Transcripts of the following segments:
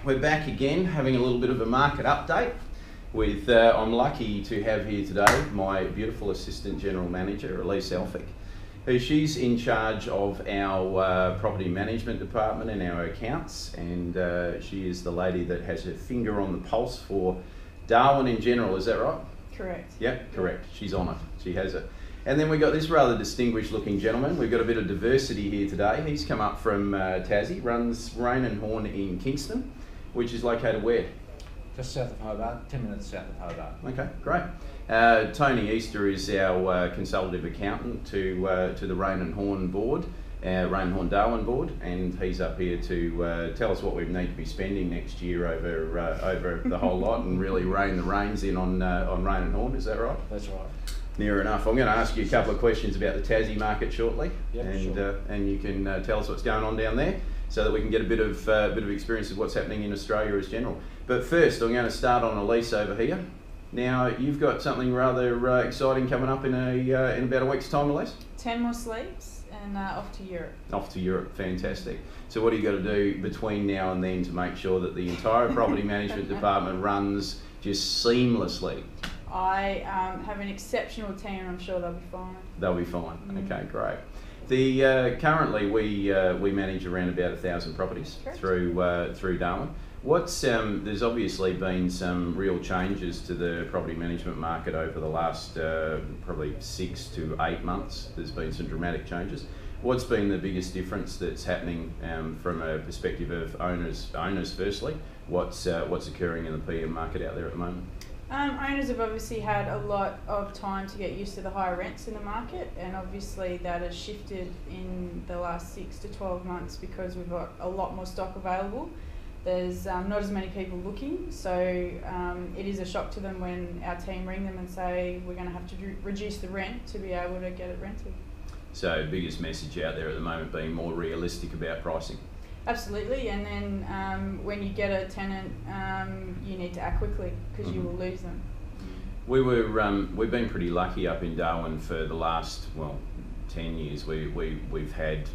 We're back again having a little bit of a market update with, I'm lucky to have here today my beautiful Assistant General Manager, Ilyse Elphick, who she's in charge of our property management department and our accounts, and she is the lady that has her finger on the pulse for Darwin in general, is that right? Correct. Yep, correct. She's on it. She has it. And then we've got this rather distinguished looking gentleman. We've got a bit of diversity here today. He's come up from Tassie, runs Raine and Horne in Kingston, which is located where? Just south of Hobart, 10 minutes south of Hobart. Okay, great. Tony Easther is our consultative accountant to the Raine and Horne board, Raine and Horne Darwin board, and he's up here to tell us what we need to be spending next year over the whole lot and really rein the reins in on Raine and Horne. Is that right? That's right. Near enough. I'm going to ask you a couple of questions about the Tassie market shortly, yep, and sure. And you can tell us what's going on down there, so that we can get a bit of experience of what's happening in Australia as general. But first, I'm going to start on Ilyse over here. Now, you've got something rather exciting coming up in about a week's time, Ilyse? 10 more sleeps and off to Europe. Off to Europe, fantastic. So what do you got to do between now and then to make sure that the entire property management department runs just seamlessly? I have an exceptional team, and I'm sure they'll be fine. They'll be fine. Okay, great. The currently we manage around about 1,000 properties through Darwin. There's obviously been some real changes to the property management market over the last probably 6 to 8 months. There's been some dramatic changes. What's been the biggest difference that's happening from a perspective of owners firstly? What's occurring in the PM market out there at the moment? Owners have obviously had a lot of time to get used to the higher rents in the market, and obviously that has shifted in the last 6 to 12 months because we've got a lot more stock available. There's not as many people looking, so it is a shock to them when our team ring them and say we're going to have to reduce the rent to be able to get it rented. So biggest message out there at the moment being more realistic about pricing. Absolutely, and then when you get a tenant, you need to act quickly because you will lose them. We've been pretty lucky up in Darwin for the last 10 years. We've had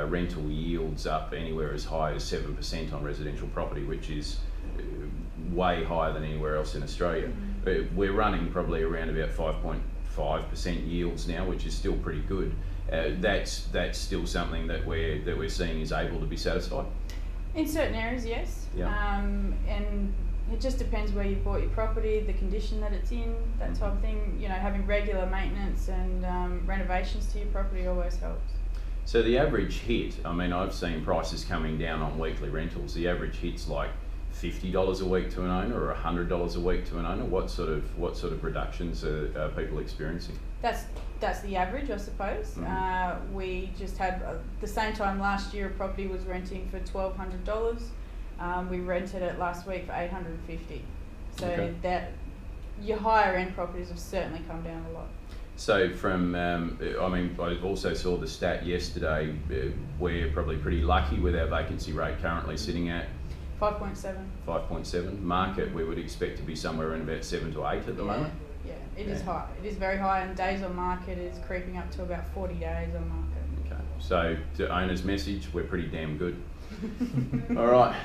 rental yields up anywhere as high as 7% on residential property, which is way higher than anywhere else in Australia. We're running probably around about 5.5% yields now, which is still pretty good. That's still something that we're seeing is able to be satisfied. In certain areas, yes. Yeah. And it just depends where you bought your property, the condition that it's in, that type of thing. You know, having regular maintenance and renovations to your property always helps. So the average hit, I mean, I've seen prices coming down on weekly rentals. The average hit's like $50 a week to an owner or $100 a week to an owner. What sort of reductions are people experiencing? That's the average, I suppose. We just had the same time last year a property was renting for $1,200. We rented it last week for $850. So that your higher end properties have certainly come down a lot. So from, I mean, I also saw the stat yesterday. We're probably pretty lucky with our vacancy rate currently sitting at 5.7. 5.7. Market, we would expect to be somewhere in about 7 to 8 at the moment. Yeah, it is high. It is very high, and days on market is creeping up to about 40 days on market. Okay, so to owners' message, we're pretty damn good. All right.